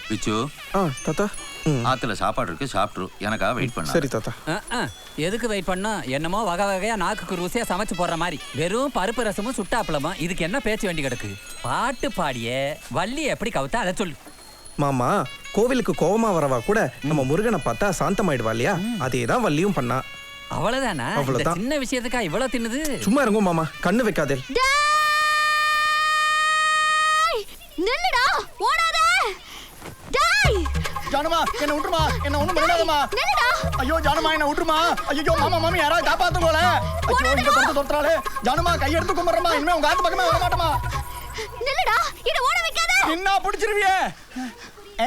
பிச்சு தாத்தா ஆத்துல சாப்பாடு இருக்கு, சாப்பிட்ரு. எனக்காக வெயிட் பண்ண. சரி தாத்தா. எதுக்கு வெயிட் பண்ணா? என்னமோ வகை வகையா நாக்குக்கு ருசியா சமைச்சு போடுற மாதிரி. வெறும் பருப்பு ரசமும் சுட்டாப்பளமா, இதுக்கு என்ன பேச்சு வேண்டி கிடக்கு? பாட்டு பாடிய வள்ளி எப்படி கவுத்தா அதை சொல்லு. மாமா, கோவிலுக்கு கோவமா வரவா கூட நம்ம முருகனை பார்த்தா சாந்தமாயிடுவா இல்லையா? அதேதான் வள்ளியும் பண்ணா. அவ்வளவுதானா? சின்ன விஷயத்துக்கா இவ்வளவு தின்னுது? சும்மா இருங்க மாமா, கண்ணு வைக்காதே. நில்லுடா, ஓடாத. டேய் ஜானுமா, என்ன விட்டுருமா, என்ன ஒண்ணும் பண்ணாதமா. நில்லுடா. ஐயோ ஜானுமா, என்ன விட்டுருமா. ஐயோ மாமா மாமி யாராவது காப்பாத்துங்களே. ஐயோ இங்க தொடுறாளே. ஜானுமா கை எடுத்து கும்பிடுறமா, இனிமே உங்க ஆத்து பக்கமே வர மாட்டமா. நில்லுடா, இத ஓட வைக்காத. என்ன புடிச்சிருவியே.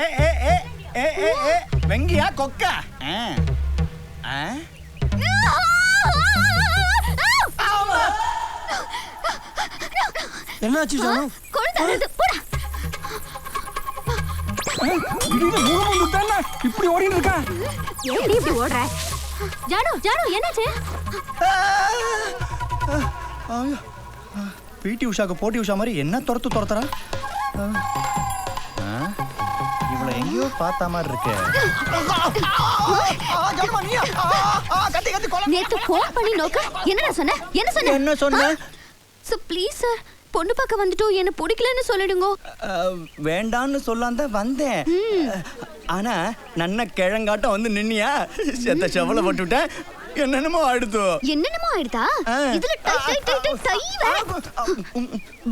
ஏ ஏ ஏ ஏ ஏ ஏ வெங்கியா கொக்கா. என்னாச்சு ஜானு? கொழுந்தது போடா. இப்படி ஓடிட்டு இருக்கா? ஏன்டி இப்படி ஓடுற? ஜானு ஜானு என்னாச்சு? பிடி உஷாக்கு போட்டி உஷா மாதிரி என்ன துரத்துறா? இவளை எங்கேயோ பார்த்த மாதிரி இருக்கு. நேத்து போன் பண்ணி நோக்க என்ன சொன்ன? என்ன சொன்ன? சார் ப்ளீஸ் சார், பொண்ணு பார்க்க வந்துட்டோம், என்ன பிடிக்கலன்னு சொல்லிடுங்க. வேண்டான்னு சொல்லாம வந்தேன். ஆனா நன்ன கிழங்காட்டம் வந்து நின்னியா, செத்த செவல போட்டுட்டேன். என்னென்னமோ ஆயிடுதா? இதுல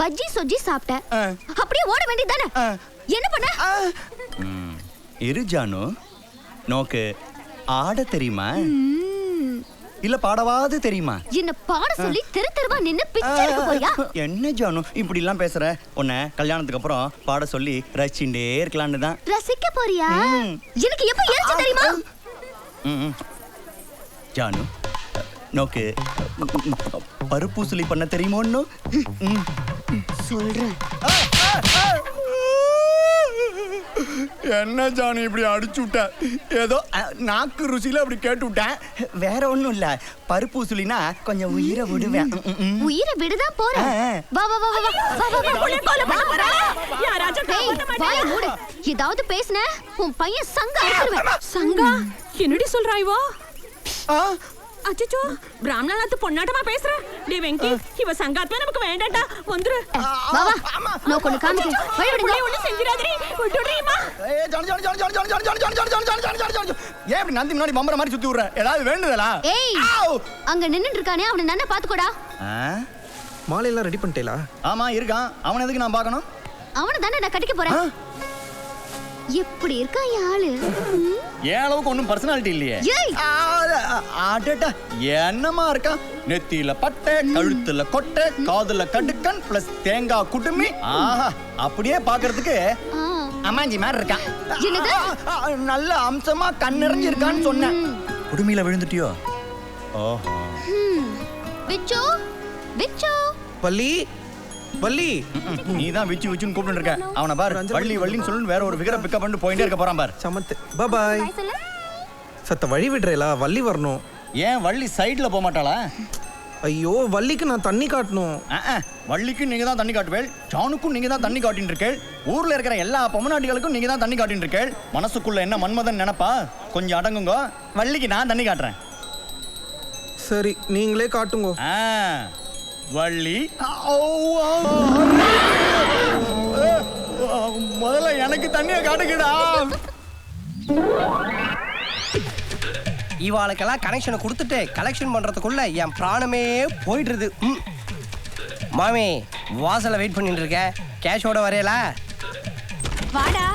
பஜ்ஜி சொஜ்ஜி சாப்பிட்டேன், அப்படியே ஓட வேண்டியதானே? என்ன பண்ண? இரு ஜானு, நோக்கு ஆட தெரியுமா இல்ல பாடவாது தெரியுமா? என்ன பாட சொல்லி தெருவா நின்னு பிச்சை எடுக்க போறியா? என்ன ஜானு இப்படி எல்லாம் பேசுற? உன்னை கல்யாணத்துக்கு அப்புறம் பாட சொல்லி ரசிச்சுட்டே இருக்கலாம்னு தான். ரசிக்க போறியா? எனக்கு எப்ப ஏறிச்சு தெரியுமா? ஜானு, நோக்கு பருப்பூசலி பண்ண தெரியுமோன்னு சொல்றேன். என்ன ஜானு இப்படி அடிச்சு விட்ட? ஏதோ நாக்கு ருசியில அப்படி கேட்டு விட்டேன், வேற ஒண்ணும் இல்ல. பருப்பூசலினா கொஞ்சம் உயிரை விடுவேன். உயிரை விடுதான் போறேன். வா வா வா வா வா. ஏதாவது பேசுன உன் பையன் சங்கா அடிச்சிருவேன். சங்கா என்னடி சொல்றாய்வோ? அச்சச்சோ, பிராமணாத்து பொண்ணாட்டமா பேசுற. டே வெங்கி, இவ சங்காத்மா நமக்கு வேண்டாம்டா, வந்துரு. வா வா, நான் கொண்டு காமிக்கிறேன். வழி விடுங்க. ஒண்ணு செஞ்சிராதடி, விட்டுடுறீமா? ஏய் ஜானு ஜானு ஜானு ஜானு ஜானு ஜானு ஜானு ஜானு ஜானு ஜானு ஜானு ஜானு. ஏன் இப்படி நந்தி முன்னாடி பம்பர மாதிரி சுத்தி விடுற? ஏதாவது வேண்டுதலா? ஏய், அங்க நின்னுட்டு இருக்கானே, அவனை நன்னா பாத்துக்கோடா. மாலை எல்லாம் ரெடி பண்ணிட்டேலா? ஆமா இருக்கான். அவனை எதுக்கு நான் பார்க்கணும்? அவனை தானே நான் கட்டிக்க போறேன். எப்படி இருக்கா ஆளு? ஏன் அளவுக்கு ஒன்னும் பர்சனாலிட்டி இல்லையே. என்னமா இருக்கா? நெத்தியில பட்டை, கழுத்துல கொட்டை, காதுல கடுக்கன் பிளஸ் தேங்காய் குடுமி. ஆஹா, அப்படியே பாக்குறதுக்கு அம்மாஞ்சி மாதிரி இருக்கான். என்னது? நல்ல அம்சமா கண் நிறைஞ்சிருக்கான்னு சொன்னேன். குடுமியில விழுந்துட்டியோ? ஓஹோ. விச்சு விச்சு வள்ளி வள்ளி, நீதான் விச்சு விச்சுன்னு கூப்பிட்டு இருக்க. அவனை பாரு, வள்ளி வள்ளின்னு சொல்லு, வேற ஒரு ஃபிகரை பிக்கப் பண்ணிட்டு போயிட்டே இருக்க போறான் பாரு. சமத்து. Bye bye. சத்த வழி விடுறேலா, வள்ளி வரணும். ஏன் வள்ளி சைடுல போக மாட்டாளா? ஐயோ, வள்ளிக்கு நான் தண்ணி காட்டணும். வள்ளிக்கும் நீங்க தான் தண்ணி காட்டுவேள், ஜானுக்கும் நீங்க தான் தண்ணி காட்டின்னு இருக்கேள், ஊர்ல இருக்கிற எல்லா பொம்மநாட்டிகளுக்கும் நீங்க தான் தண்ணி காட்டின்னு இருக்கேள். மனசுக்குள்ள என்ன மன்மதன் நினைப்பா? கொஞ்சம் அடங்குங்க, வள்ளிக்கு நான் தண்ணி காட்டுறேன். சரி, நீங்களே காட்டுங்க. வள்ளி முதல்ல எனக்கு தண்ணியை காட்டுக்கடா. இவாளுக்கெல்லாம் கனெக்ஷனை கொடுத்துட்டு கலெக்ஷன் பண்றதுக்குள்ள என் பிராணமே போயிடுறது. மாமி வாசல்ல வெயிட் பண்ணிட்டு இருக்கேன், கேஷோட வரையலா? வாடா.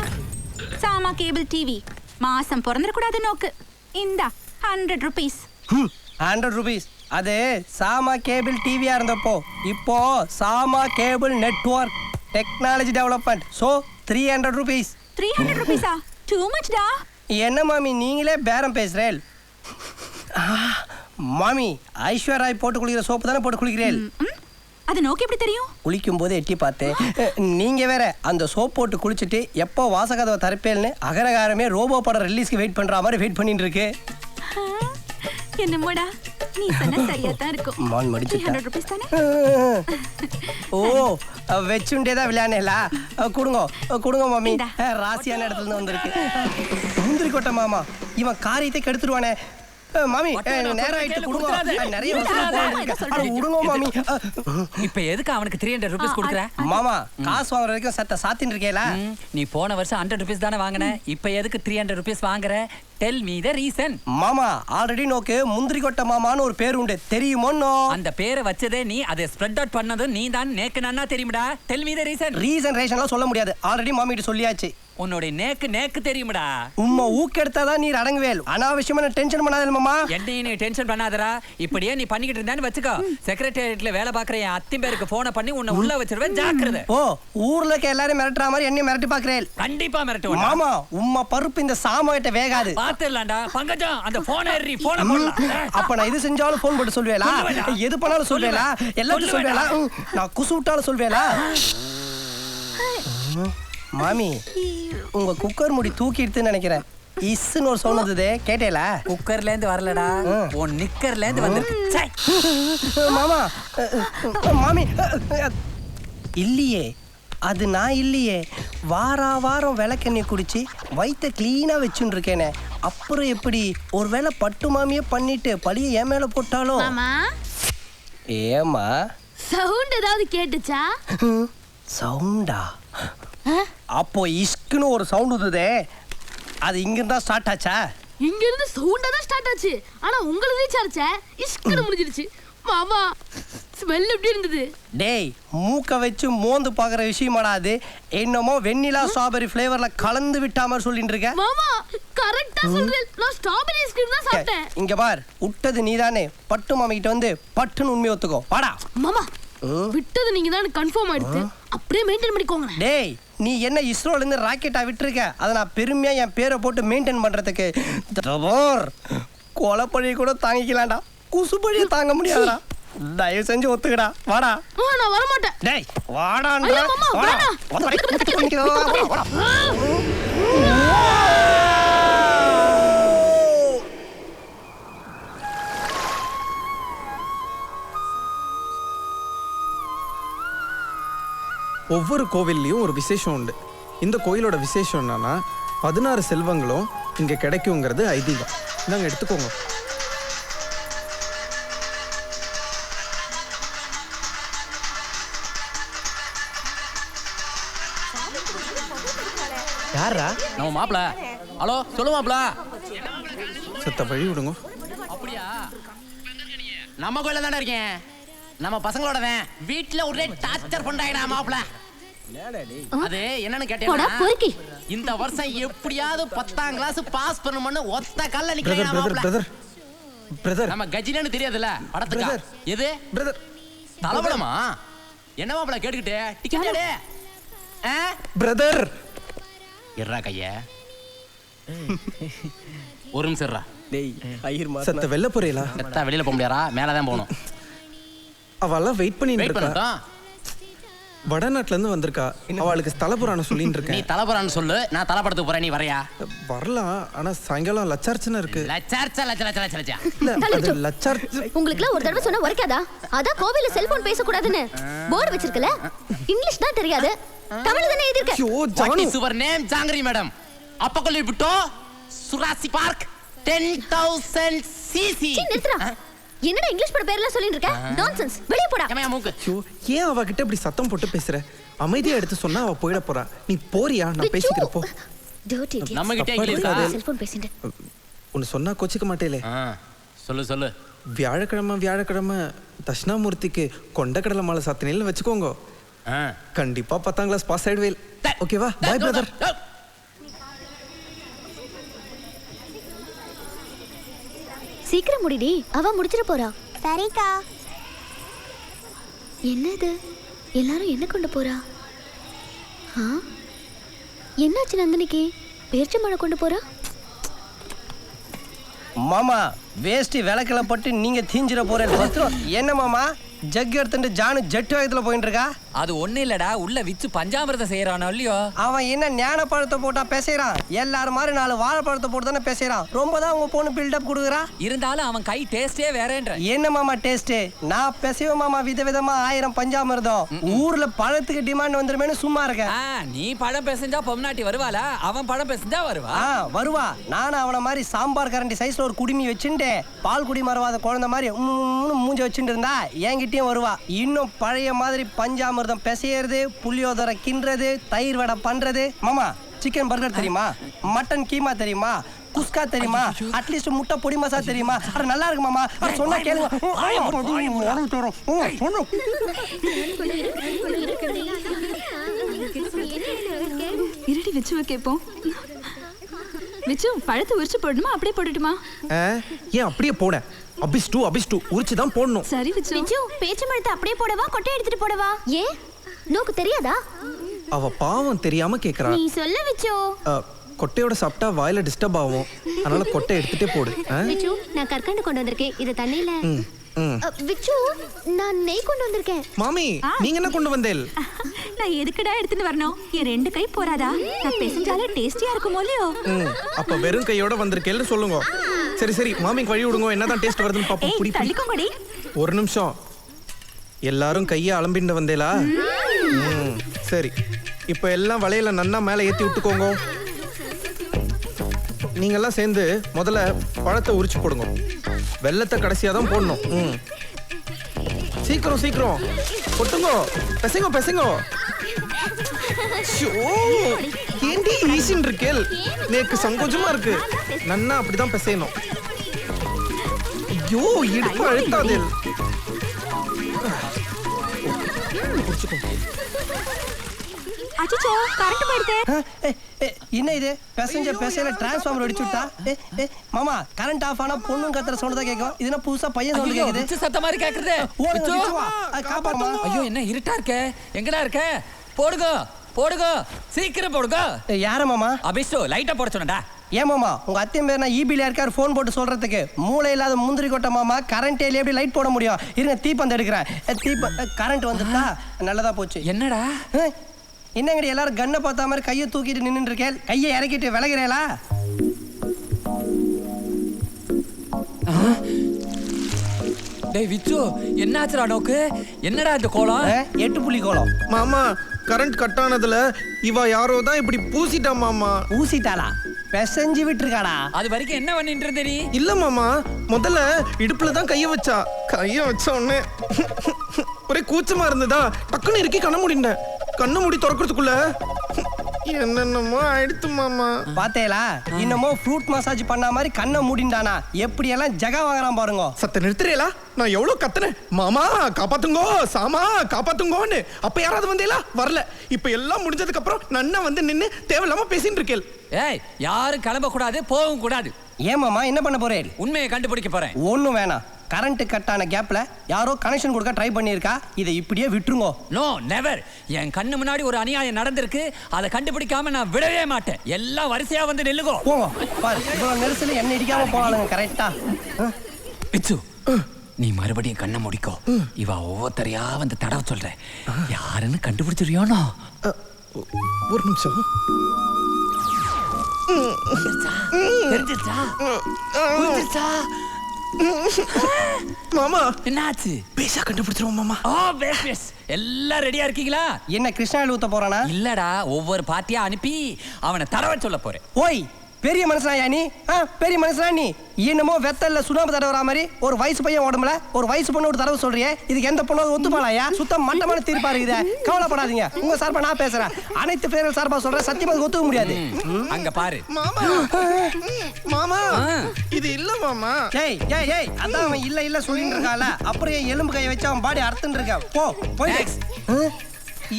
சாமா கேபிள் டிவி மாசம் பிறந்துடக்கூடாது நோக்கு. இந்தா 100 rupees. 100 rupees. அது சாமா கேபிள் டிவியா இருந்தப்போ, இப்போ சாமா cable network technology development. So 300 rupees. 300 rupees-ஆ? டூ மச் டா. என்ன மாமி நீங்களே பேரம் பேசுறேன்? மாமி ஐஸ்வர்யா ராய் போட்டு குளிக்கிற சோப்பு தானே போட்டு குளிக்கிறேன். அது நோக்கி எப்படி தெரியும்? குளிக்கும் போது எட்டி பார்த்தேன். நீங்க வேற அந்த சோப் போட்டு குளிச்சுட்டு எப்போ வாசகதவை தரப்பேல்னு அகரகாரமே ரோபோ படம் ரிலீஸ்க்கு வெயிட் பண்ற மாதிரி வெயிட் பண்ணிட்டு இருக்கு. என்னமோடா, நீ சொன்ன சரியா தான் இருக்கும். மான் மடிச்சிட்டா. 300 rupees தானே? ஓ வச்சுண்டேதான் விளையாடல. கொடுங்க மாமி. இந்தா. ராசியான இடத்துல இருந்து வந்திருக்கு. முந்திரி கொட்டை மாமா இவன் காரியத்தை கெடுத்துருவானே. மாமி நேரம் ஆயிட்டு கொடுங்க. நிறைய விடுங்க மாமி. இப்ப எதுக்கு அவனுக்கு 300 rupees கொடுக்குற? மாமா காசு வாங்குற வரைக்கும் சாத்தின்னு இருக்கேல. நீ போன வருஷம் 100 rupees தானே வாங்கின, இப்ப எதுக்கு 300 rupees வாங்குற? Tell me the reason. மாமா ஆல்ரெடி நோக்கு முந்திரி கொட்டை மாமான்னு ஒரு பேர் உண்டு, தெரியுமோன்னோ? அந்த பேரை வச்சதே நீ, அதை ஸ்ப்ரெட் அவுட் பண்ணதும் நீ தான். நேக்கு நன்னா தெரியுமடா. Tell me the reason. ரேஷன்லாம் சொல்ல முடியாது, ஆல்ரெடி மாமி கிட்ட சொல்லியாச்சு. உன்னோட நேக்கு தெரியுமடா. உம்மா ஊக்கெடுத்தாதான் நீ அடங்குவேல். அனாவசியமா டென்ஷன் பண்ணாத மாமா. என்னையும் நீ டென்ஷன் பண்ணாதடா. இப்படியே நீ பண்ணிக்கிட்டு இருந்தான்னு வச்சுக்கோ, செக்ரட்டேரியட்ல வேலை பாக்குற என் அத்தி பேருக்கு போனை பண்ணி உன்னை உள்ள வச்சிருவேன். ஜாக்கிரதை. ஓ ஊர்ல இருக்க எல்லாரும் மிரட்டுற மாதிரி என்னையும் மிரட்டி பாக்குறேன். கண்டிப்பா மிரட்டுவேன். மாமா உம்மா பருப்பு இந்த சாமாட்ட வேகாது. பாத்துடலாம்டா. பங்கஜம் அந்த போனை ஏறி போனை போடலாம். அப்ப நான் இது செஞ்சாலும் போன் போட்டு சொல்வேலா? எது பண்ணாலும் சொல்வேலா? எல்லாத்தையும் சொல்வேலா? நான் குசு விட்டாலும் சொல்வேலா? மாமி உங்க குக்கர் முடி தூக்கிடுதுன்னு நினைக்கிறேன். இஸ்ன்னு ஒரு சவுண்ட் வந்தது, கேட்டேல? குக்கர்ல இருந்து வரலடா, உன் நிக்கர்ல இருந்து வந்திருக்கு. மாமா மாமி இல்லையே, அது நான் இல்லையே. வாரம் விளக்கெண்ணெய் குடிச்சு வயிற்ற கிளீனா வச்சுன்னு இருக்கேனே. அப்புறம் எப்படி ஒருவேளை பட்டு மாமியே பண்ணிட்டு பழிய என் மேல போட்டாலும்? மாமா ஏமா சவுண்ட் ஏதாவது கேட்டுச்சா? சவுண்டா? அப்போ இஸ்க்குன்னு ஒரு சவுண்ட் வந்ததே, அது இங்கிருந்தா ஸ்டார்ட் ஆச்சா? இங்க இருந்து சவுண்டா தான் ஸ்டார்ட் ஆச்சு, ஆனா உங்களுக்கு ரீச் ஆச்சே இஸ்குன்னு முடிஞ்சிருச்சு. மாமா ஸ்மெல் எப்படி இருந்தது? டேய் மூக்க வச்சு மோந்து பாக்குற விஷயமாடா அது. என்னமோ வெண்ணிலா ஸ்ட்ராபெரி ஃப்ளேவர்ல கலந்து விட்டா மாதிரி சொல்லிட்டு இருக்க. மாமா கரெக்ட்டா சொல்றேன், நான் ஸ்ட்ராபெரி ஐஸ்கிரீம் தான் சாப்பிட்டேன். இங்க பார், விட்டது நீதானே. பட்டு மாமா கிட்ட வந்து பட்டுன்னு உண்மை ஒத்துக்கோ. வாடா. மாமா விட்டது நீங்க தான் கன்ஃபார்ம் ஆயிடுச்சு, அப்படியே மெயின்டைன் பண்ணிக்கோங்க. டேய் நீ என்ன இஸ்ரோல இருந்து ராக்கெட்டா விட்டுருக்க, அதை நான் பெருமையா என் பேரை போட்டு மெயின்டைன் பண்றதுக்கு கொலைப்பழி கூட தாங்கிக்கலாம்டா, குசுப்பழியை தாங்க முடியாதுடா. தயவு செஞ்சு ஒத்துக்கடா. வாடா. நான் வர மாட்டேன். டேய் வாடான்றா. வாடா. ஒவ்வொரு கோவில்லையும் ஒரு விசேஷம் உண்டு. இந்த கோயிலோட விசேஷம் என்னன்னா 16 செல்வங்களும் இங்க கிடைக்குங்கிறது ஐதீகம். நாங்க எடுத்துக்கோங்க. யாரா? நம்ம மாப்பிள. ஹலோ சொல்லு மாப்பிள. சத்த வழி விடுங்க. அப்படியா? நம்ம கோயில தானே இருக்கேன், நம்ம பசங்களோட தான். வீட்டுல ஒரே டார்ச்சர் பண்றாங்கடா மாப்பிள. அது என்னன்னு கேட்டீங்கன்னா, இந்த வருஷம் எப்படியாவது 10ஆம் கிளாஸ் பாஸ் பண்ணணும்னு ஒத்த கல்ல நிக்கிறேன் மாப்பிள. பிரதர் நம்ம கஜினன்னு தெரியாதுல படத்துக்கு. எது பிரதர் தலபடமா? என்ன மாப்பிள கேட்டுக்கிட்டே டிக்கெட் எடு. பிரதர் எர்ரா கைய ஒரு நிமிஷம் இருடா. டேய் ஐயர் மா சத்த வெல்ல போறீங்களா? செத்தா வெளியில போக முடியாதா? மேல தான் போகணும். அவெல்லாம் வெயிட் பண்ணிட்டு வெயிட் இருக்கா. பண்ணட்டும். வடநாட்டுல இருந்து வந்திருக்கா. அவளுக்கு தலபுராணம் சொல்லிட்டு நீ இருக்கேன். தலபுரான்னு சொல்லு, நான் தலப்படத்துக்கு போறேன். நீ வரையா? வரலாம், ஆனா சாயங்காலம் லச்சார்ச்சனை இருக்கு. லச்சார்ச்சா லச்சா இல்ல, அது லச்சார்ச்ச. உங்களுக்குலாம் ஒரு தடவை சொன்னா உரைக்காதா? அதான் கோவில்ல செல்போன் பேசக்கூடாதுன்னு போர்டு வச்சிருக்கல. இங்கிலீஷ் தான் தெரியாது, தமிழ் தானே எழுதிருக்க. ஐயோ What Janu. is your name? Jangiri madam. அப்ப கொல்லி விட்டோ சுராசி பார்க் 10,000 cc. நிறுத்துறா. என்னடா இங்கிலீஷ் பட பேர்ல சொல்லிட்டு இருக்க? நான்சென்ஸ். வெளிய போடா. ஏமா மூக்கு. ஐயோ ஏன் அவகிட்ட இப்படி சத்தம் போட்டு பேசுற? அமைதியா எடுத்து சொன்னா அவ போயிட போறா. நீ போறியா? நான் பேசிக்கிறேன் போ. Dirty idiot. நம்ம கிட்ட இங்கிலீஷா? செல்போன் பேசிட்டு. உன்னை சொன்னா கோச்சிக்க மாட்டேலே. சொல்லு. வியாழக்கிழமை தட்சிணாமூர்த்திக்கு கொண்டக்கடலை மாலை சாத்தினில்னு வச்சுக்கோங்க. கண்டிப்பா 10ஆம் கிளாஸ் பாஸ் ஆயிடுவேல். ஓகேவா? Bye brother. சீக்கிரம் முடிடி, அவ முடிச்சிட போறா. சரிக்கா. என்னது எல்லாரும் என்ன கொண்டு போறா? என்னாச்சு நந்தினிக்கு? பேர்ச்சி மழை கொண்டு போறா. மாமா வேஷ்டி விளக்கில பட்டு நீங்க தீஞ்சிட போறேன். என்ன மாமா ஜக் எடுத்துட்டு ஜானு ஜெட் வேகத்துல போயிட்டு இருக்கா? அது ஒண்ணு இல்லடா, உள்ள விச்சு பஞ்சாமிரதம் செய்யறானோ இல்லையோ. அவன் என்ன ஞான பழத்தை போட்டா பேசுறான், எல்லாரும் மாதிரி 4 வாழைப்பழத்தை போட்டு தானே பேசுறான். ரொம்ப தான் உங்க பொண்ணு பில்டப் கொடுக்குறா. இருந்தாலும் அவன் கை டேஸ்டே வேறேன்ற. என்ன மாமா டேஸ்ட்? நான் பேசுவேன் மாமா, விதவிதமா 1000 பஞ்சாமிர்தம். ஊர்ல பழத்துக்கு டிமாண்ட் வந்துருமேனு சும்மா இருக்க. நீ பழம் பேசஞ்சா பொம்னாட்டி வருவாளா? அவன் பழம் பேசஞ்சா வருவா. வருவா. நானும் அவன மாதிரி சாம்பார் கரண்டி சைஸ்ல ஒரு குடிமி வச்சுட்டு பால் குடி மறவாத குழந்தை மாதிரி மூஞ்ச வச்சுட்டு இருந்தா என்கிட்டயும் வருவா. இன்னும் பழைய மாதிரி பஞ்சாமிர்தம் பிசையறது, புளியோதரை கிண்டுறது, தயிர் வடை பண்றது. மாமா சிக்கன் பர்கர் தெரியுமா? மட்டன் கீமா தெரியுமா? குஸ்கா தெரியுமா? அட்லீஸ்ட் முட்டை பொடி மசா தெரியுமா? அது நல்லா இருக்கு மாமா. சொன்னா கேளுங்க. இருடி விச்சுவ கேப்போம். விச்சு பழத்தை உரிச்சு போடணுமா அப்படியே போடட்டுமா? ஏன் அப்படியே போட? அபிஷ்டு உரிச்சு தான் போடணும். சரி விச்சு. விச்சு பேச்சு பழத்தை அப்படியே போடவா கொட்டை எடுத்துட்டு போடவா? ஏன் நோக்கு தெரியாதா? அவ பாவம் தெரியாம கேக்குறா. நீ சொல்ல விச்சு. கொட்டையோட சாப்பிட்டா வாயில டிஸ்டர்ப் ஆகும், அதனால கொட்டை எடுத்துட்டே போடு. விச்சு நான் கற்கண்டு கொண்டு வந்திருக்கேன், இது தண்ணியில. விச்சு நான் நெய் கொண்டு வந்திருக்கேன். மாமி நீங்க என்ன கொண்டு வந்தேல்? நான் எதுக்குடா எடுத்துட்டு வரணும்? என் 2 கை போறாதா? நான் பேசஞ்சாலே டேஸ்டியா இருக்குமோ இல்லையோ? அப்ப வெறும் கையோட வந்திருக்கேன்னு சொல்லுங்க. சரி மாமிக்கு வழி விடுங்க, என்னதான் டேஸ்ட் வருதுன்னு பாப்போம். புடி தள்ளிக்கோங்கடி. ஒரு நிமிஷம். எல்லாரும் கையை அலம்பிட்டு வந்தேலா? சரி, இப்போ எல்லாம் வளையல நன்னா மேலே ஏற்றி விட்டுக்கோங்க. நீங்கெல்லாம் சேர்ந்து முதல்ல பழத்தை உரிச்சு போடுங்க. வெள்ளத்தை கடைசியாக தான் போடணும். சீக்கிரம் கொட்டுங்க, பெசங்க. ஏண்டி ஈஸின்னு இருக்கேல்? நேக்கு சங்கோஜமா இருக்கு. நன்னா அப்படிதான் பெசையணும். ஐயோ இடுப்பு அழுத்தாதேல். அச்சச்சோ கரண்ட் போயிடுதே. என்ன இது? பேசையில டிரான்ஸ்ஃபார்மர் அடிச்சுட்டா. மாமா கரண்ட் ஆஃப் ஆனா பொண்ணும் கத்துற சவுண்ட் தான் கேட்கும். இதுனா புதுசா பையன் சவுண்ட் கேக்குது. விச்சு சத்த மாதிரி கேக்குது. காப்பாத்துமா. ஐயோ என்ன இருட்டா இருக்க? எங்கடா இருக்க? போடுங்க சீக்கிரம் போடுங்க. யார மாமா? அபிஷோ லைட்டா போட சொன்னடா. ஏன் மாமா உங்க அத்தையும் பேர் நான் ஈபில இருக்கார் ஃபோன் போட்டு சொல்றதுக்கு? மூளை இல்லாத முந்திரி கொட்ட மாமா. கரண்ட் ஏலி எப்படி லைட் போட முடியும்? இருங்க தீப்பந்த எடுக்கிறேன். கரண்ட் வந்துட்டா நல்லதா போச்சு. என்னடா என்னங்கடி எல்லாரும் கண்ணை பார்த்தா மாதிரி கையை தூக்கிட்டு நின்று இருக்கேன். கையை இறக்கிட்டு விலகிறேளா? டேய் விச்சு என்னாச்சுடா நோக்கு? என்னடா இந்த கோலம்? 8 புள்ளி கோலம். மாமா கரண்ட் கட் ஆனதுல இவ யாரோ தான் இப்படி பூசிட்டா மாமா. பூசிட்டாளா? பெசஞ்சு விட்டுருக்காடா? அது வரைக்கும் என்ன பண்ணிட்டு இருந்த நீ? இல்ல மாமா, முதல்ல இடுப்புல தான் கைய வச்சா. கைய வச்ச உடனே ஒரே கூச்சமா இருந்ததா, டக்குன்னு இறுக்கி கண்ண மூடிட்டேன். கண்ணு மூடி திறக்கிறதுக்குள்ள என்னென்னமோ ஆயிடுத்து மாமா. பாத்தேலா இன்னமோ ஃப்ரூட் மசாஜ் பண்ண மாதிரி கண்ணை மூடிண்டானா. எப்படி எல்லாம் ஜகா வாங்குறான் பாருங்க. சத்த நிறுத்துறீங்களா? நான் எவ்வளவு கத்துனேன், மாமா காப்பாத்துங்கோ, சாமா காப்பாத்துங்கோன்னு. அப்ப யாராவது வந்தீங்களா? வரல. இப்ப எல்லாம் முடிஞ்சதுக்கு அப்புறம் நன்னா வந்து நின்னு தேவையில்லாம பேசிட்டு இருக்கேன். ஏய் யாரும் கிளம்ப கூடாது, போகவும் கூடாது. ஏன் மாமா என்ன பண்ண போறேன்? உண்மையை கண்டுபிடிக்க போறேன். ஒண்ணும் வேணாம். கரண்ட் கட் ஆன கேப்ல யாரோ கனெக்ஷன் கொடுக்க ட்ரை பண்ணியிருக்கா. இதை இப்படியே விட்டுருங்க. No never. என் கண்ணு முன்னாடி ஒரு அநியாயம் நடந்திருக்கு, அதை கண்டுபிடிக்காம நான் விடவே மாட்டேன். எல்லாம் வரிசையா வந்து நில்லுகோ. போங்க பாரு, இவ்வளவு நெரிசல என்ன இடிக்காம போகலாங்க. கரெக்டா பிச்சு நீ மறுபடியும் கண்ணை முடிக்கோ. இவ ஒவ்வொருத்தரையா வந்து தடவை சொல்றேன். யாருன்னு கண்டுபிடிச்சிருயோனோ? ஒரு நிமிஷம். மாமா என்னாச்சு? பேசா கண்டுபிடிச்சிருவோம் மாமா. எல்லாம் ரெடியா இருக்கீங்களா? என்ன கிருஷ்ணாயில் ஊத்த போறானா? இல்லடா, ஒவ்வொரு பார்ட்டியா அனுப்பி அவனை தடவை சொல்ல போறேன். ஓய் பெரிய மனுஷனா நீ? பெரிய மனுஷனா நீ? என்னமோ வெத்தல்ல சுண்ணாம்பு தடவுற மாதிரி ஒரு வயசு பையன் உடம்புல ஒரு வயசு பொண்ணு ஒரு தடவை சொல்றியே. இதுக்கு எந்த பொண்ணு ஒத்துப்பாளாயா? சுத்தம் மட்டமான தீர்ப்பா இருக்குது. கவலைப்படாதீங்க, உங்க சார்பா நான் பேசுறேன். அனைத்து பேர்கள் சார்பா சொல்றேன். சத்தியமா ஒத்துக்க முடியாது. அங்க பாரு மாமா. மாமா இது இல்ல மாமா. ஏய் ஏய் ஏய் அதான் அவன் இல்ல சொல்லிட்டு இருக்கால. அப்புறம் எலும்பு கையை வச்சு அவன் பாடி அறுத்துட்டு இருக்க. போ போய்.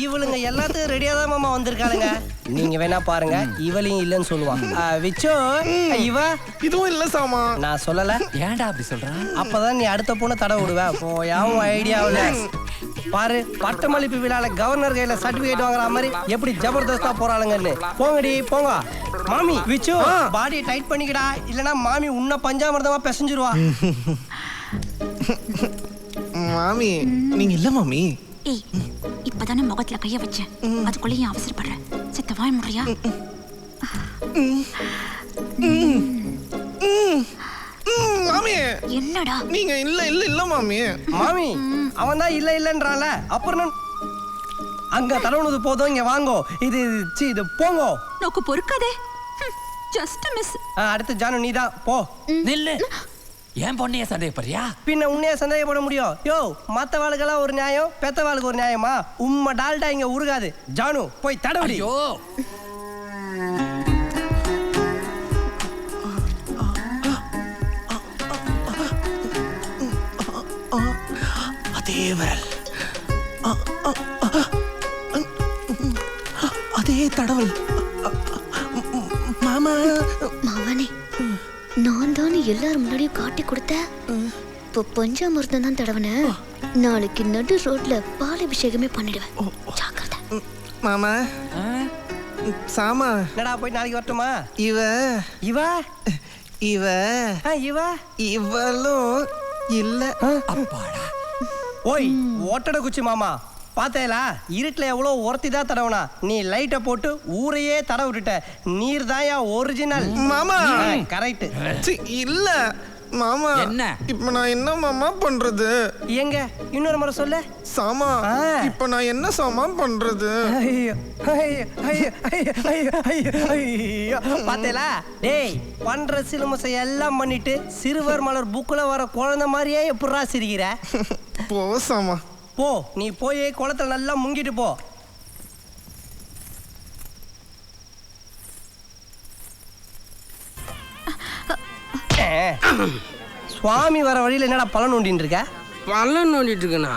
இவளுங்க எல்லாத்துக்கும் ரெடியா தான் மாமா வந்திருக்காளுங்க. நீங்க வேணா பாருங்க, இவளையும் இல்லன்னு சொல்லுவான். விச்சோ இவ இதுவும் இல்ல சாமா. நான் சொல்லல. ஏன்டா அப்படி சொல்றான்? அப்பதான் நீ அடுத்த பொண்ணு தடவை விடுவ. போயாவும் ஐடியாவில் பாரு. பட்டமளிப்பு விழால கவர்னர் கையில சர்டிபிகேட் வாங்குற மாதிரி எப்படி ஜபர்தஸ்தா போறாளுங்கன்னு. போங்கடி போங்க. மாமி விச்சு பாடியை டைட் பண்ணிக்கடா, இல்லனா மாமி உன்ன பஞ்சாமிர்தமா பிசைஞ்சிருவா. மாமி நீங்க இல்ல மாமி. ஏய் இப்ப இப்பதானே முகத்துல கைய வச்சேன் அதுக்குள்ளேயும் அவசரப்படுறேன் செத்த வாய் முடியா மாமி என்னடா நீங்க இல்ல இல்ல இல்ல மாமி மாமி அவன் தான் இல்ல இல்லன்றான்ல அப்புறம் நான் அங்க தடவுனது போதும் இங்க வாங்கோ இது போங்கோ நோக்கு பொறுக்காதே ஜஸ்ட் மிஸ் அடுத்து ஜானு நீதான் போ நில்லு ஏன் பொண்ணைய சந்தேகப்படுறியா பின்ன உன்னைய சந்தேகப்பட முடியும் யோ மத்த வாளுக்கெல்லாம் ஒரு நியாயம் பெத்த வாளுக்கு ஒரு நியாயமா உம்மை டால்டா இங்க உருகாது ஜானு போய் தடவுடி ஐயோ அதே விரல் அதே தடவல் மாமா மாமனே நான் தானே எல்லாரும் முன்னாடியும் காட்டி கொடுத்தேன் இப்போ பஞ்சாமிர்தம் தான் தடவன நாளைக்கு நடு ரோட்ல பாலாபிஷேகமே பண்ணிடுவேன் ஜாக்கிரதை மாமா சாமா என்னடா போய் நாளைக்கு வரட்டுமா இவ இவ இவ இவ இவளும் இல்ல அப்பாடா ஓய் ஓட்டட குச்சி மாமா பார்த்தேலா இருட்டில் எவ்வளோ ஒருத்தி தான் தடவுனா நீ லைட்டை போட்டு ஊரையே தட விட்டுட்ட நீர் தான் ஒரிஜினல் மாமா கரெக்ட் இல்ல மாமா என்ன இப்ப நான் என்ன மாமா பண்றது எங்க இன்னொரு முறை சொல்லு சாமா இப்ப நான் என்ன சாமா பண்றது பார்த்தேலா டேய் பண்ற சிலுமசை எல்லாம் பண்ணிட்டு சிறுவர் மலர் புக்கில் வர குழந்தை மாதிரியே எப்படா சிரிக்கிற போ சாமா போ நீ போய் குளத்துல நல்லா முங்கிட்டு போ சுவாமி வர வழியில என்னடா பழம் நோண்டின்னு இருக்க பழம் நோண்டிட்டு இருக்கேண்ணா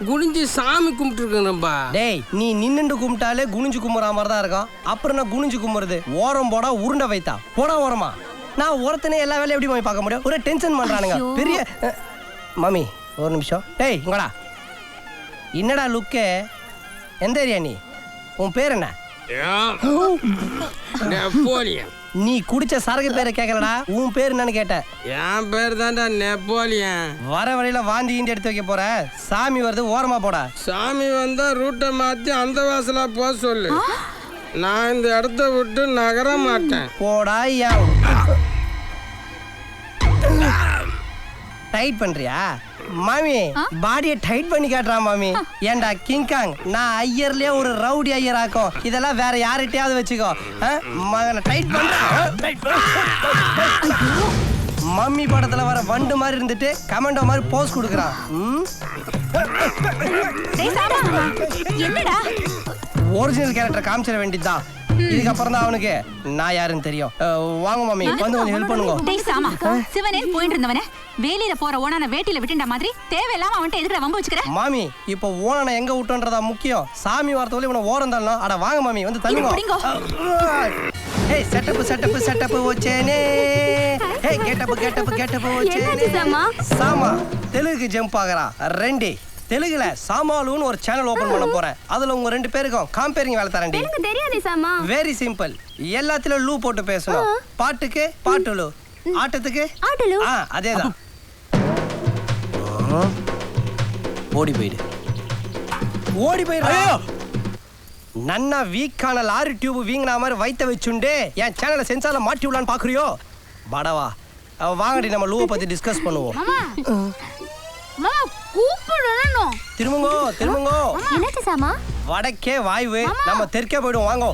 குனிஞ்சு சாமி கும்பிட்டு இருக்கேன்ப்பா டேய் நீ நின்னுண்டு கும்பிட்டாலே குனிஞ்சு கும்புற மாதிரி தான் இருக்கும் அப்புறம் நான் குனிஞ்சு கும்புறது ஓரம் போடா உருண்டை வைத்தா போடா ஓரமா நான் ஒருத்தனே எல்லா வேலையும் எப்படி போய் பார்க்க முடியும் ஒரே டென்ஷன் பண்றானுங்க பெரிய மாமி ஒரு நிமிஷம் டேய் இங்கடா என்னடா லுக்கு எந்த ஏரியா நீ உன் பேர் என்ன நெப்போலியன் நீ குடிச்ச சரக்கு பேரை கேட்கலடா உன் பேர் என்னன்னு கேட்டேன் என் பேர் தான்டா நெப்போலியன் வர வழியில வாந்தி கீண்டி எடுத்து வைக்க போற சாமி வருது ஓரமா போடா சாமி வந்தா ரூட்டை மாத்தி அந்த வாசலா போக சொல்லு நான் இந்த இடத்த விட்டு நகர மாட்டேன் போடா டைட் பண்றியா மாமி பாடியை டைட் பண்ணி காட்டுறான் மாமி ஏண்டா கிங்காங் நான் ஐயர்லயே ஒரு ரவுடி ஐயர் ஆக்கும் இதெல்லாம் வேற யார்கிட்டயாவது வச்சுக்கோ மகனை டைட் பண்ற மம்மி படத்துல வர வண்டு மாதிரி இருந்துட்டு கமெண்டோ மாதிரி போஸ் கொடுக்குறான் ஒரிஜினல் கேரக்டர் காமிச்சிட வேண்டியதுதான் இதுக்கப்புறம் தான் அவனுக்கு நான் யாருன்னு தெரியும் வாங்க மாமி வந்து கொஞ்சம் ஹெல்ப் பண்ணுங்க டேய் சாமா சிவனேன் போயிட்டு இருந்தவனே வேலியில போற ஓனான வேட்டில விட்டுண்ட மாதிரி தேவையில்லாம அவன்கிட்ட எதுக்குற வம்பு வச்சுக்கற மாமி இப்போ ஓனான எங்க விட்டோன்றதா முக்கியம் சாமி வார்த்தையில இவனை ஓரம் தள்ளணும் அட வாங்க மாமி வந்து தள்ளுங்க ஏய் செட்டப் ஓச்சேனே ஏய் கெட்டப் ஓச்சேனே சாமா தெலுங்கு ஜம்ப் ஆகறா ரெண்டே தெலுங்குல சாமாலுன்னு ஒரு சேனல் ஓபன் பண்ண போறேன் அதுல உங்க ரெண்டு பேருக்கும் காம்பேரிங் வேலை தரேன்டி எனக்கு தெரியாதே சாமா வெரி சிம்பிள் எல்லாத்துலயும் லூ போட்டு பேசணும் பாட்டுக்கு பாட்டுலு ஆட்டத்துக்கு ஆட்டலு அதேதான் ஓடி போயிடு நன்னா வீக்கான லாரி டியூப் வீங்கின மாதிரி வைத்த வச்சுண்டு என் சேனலை சென்சார்ல மாட்டி விடலான்னு பாக்குறியோ படவா வாங்கடி நம்ம லூவை பத்தி டிஸ்கஸ் பண்ணுவோம் திரும்புங்கோ என்னாச்சு சாமா வடக்கே வாய்வு நம்ம தெற்கே போயிடுவோம் வாங்கோ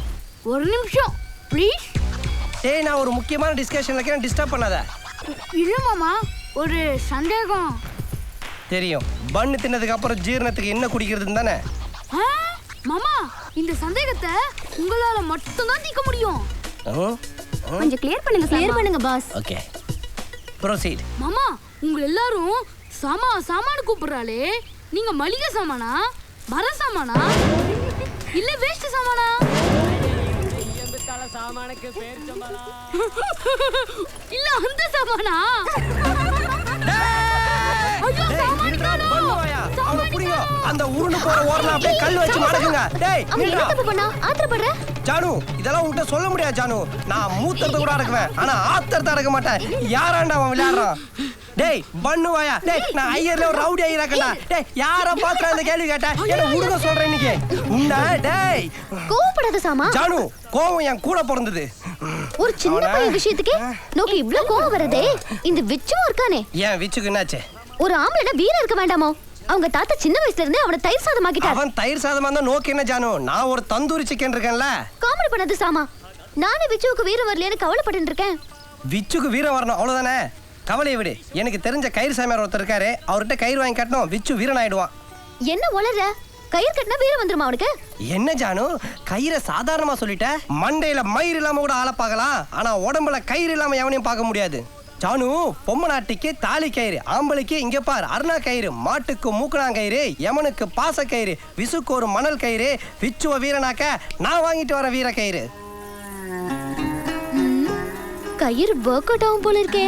ஒரு நிமிஷம் ப்ளீஸ் டேய் நான் ஒரு முக்கியமான டிஸ்கஷன்ல இருக்கேன் டிஸ்டர்ப் பண்ணாத இல்ல மாமா ஒரு சந்தேகம் தெரியும் பண்ணு தின்னதுக்கு அப்புறம் ஜீரணத்துக்கு என்ன குடிக்கிறதுன்னு தானே மாமா இந்த சந்தேகத்தை உங்களால மட்டும் தான் தீர்க்க முடியும் கொஞ்சம் கிளியர் பண்ணுங்க பாஸ் ஓகே ப்ரோசீட் மாமா உங்க எல்லாரும் சாமானு கூப்பிடுறாளே நீங்க மளிகை சாமானா மர சாமானா இல்ல வேஸ்ட் சாமானா இல்ல அந்த சாமானா அந்த உருண்டு போற ஓரல அப்படியே கல் வச்சு மடக்குங்க டேய் என்ன தப்பு பண்ணா ஆத்திரப்படுற ஜானு இதெல்லாம் உன்கிட்ட சொல்ல முடியாது ஜானு நான் மூத்தறத கூட அடக்குவேன் ஆனா ஆத்திரத்தை அடக்க மாட்டேன் யாராண்டா அவன் விளையாடுறான் டேய் பண்ணுவாயா டேய் நான் ஐயர்ல ஒரு ரவுடி ஐயராக்கடா டேய் யார பாக்குற அந்த கேள்வி கேட்ட என்ன உடுக சொல்றேன் இன்னைக்கு உண்டா டேய் கோவப்படாத சாமா. ஜானு கோவம் என் கூட பிறந்தது. ஒரு சின்ன பையன் விஷயத்துக்கு நோக்கு இவ்ளோ கோவம் வரதே. இந்த விச்சும் இருக்கானே. ஏன் விச்சுக்கு என்னாச்சு? ஒரு ஆம்பளைனா வீரம் இருக்க வேண்டாமோ? அவங்க தாத்தா சின்ன வயசுல இருந்தே அவனை தயிர் சாதமாக்கிட்டார். அவன் தயிர் சாதமா இருந்தா நோக்கு என்ன ஜானு? நான் ஒரு தந்தூரி சிக்கன் இருக்கேன்ல. காமெடி பண்ணது சாமா. நானே விச்சுவுக்கு வீரம் வரலையேன்னு கவலைப்பட்டு இருக்கேன். விச்சுக்கு வீரம் வரணும் அவ்வளவுதானே? கவலையை விடு. எனக்கு தெரிஞ்ச கயிறு சாமியார் ஒருத்தர் இருக்காரு, அவர்கிட்ட கயிறு வாங்கி கட்டணும், விச்சு வீரன் ஆயிடுவான். என்ன உளற? கயிறு கட்டினா வீரம் வந்துருமா அவனுக்கு? என்ன ஜானு கயிறை சாதாரணமா சொல்லிட்ட? மண்டையில மயிர் இல்லாம கூட ஆள பார்க்கலாம், ஆனா உடம்புல கயிறு இல்லாம எவனையும் பார்க்க முடியாது. ஜானு பொம்மை நாட்டிக்கு தாலி கயிறு, ஆம்பளைக்கு இங்க பார் அருணா கயிறு, மாட்டுக்கு மூக்கணாங்கயிறு, யமனுக்கு பாச கயிறு, விசுக்கு ஒரு மணல் கயிறு, விச்சுவ வீரனாக்க நான் வாங்கிட்டு வர வீர கயிறு. கயிறு ஒர்க் அவுட் ஆகும் போல இருக்கே.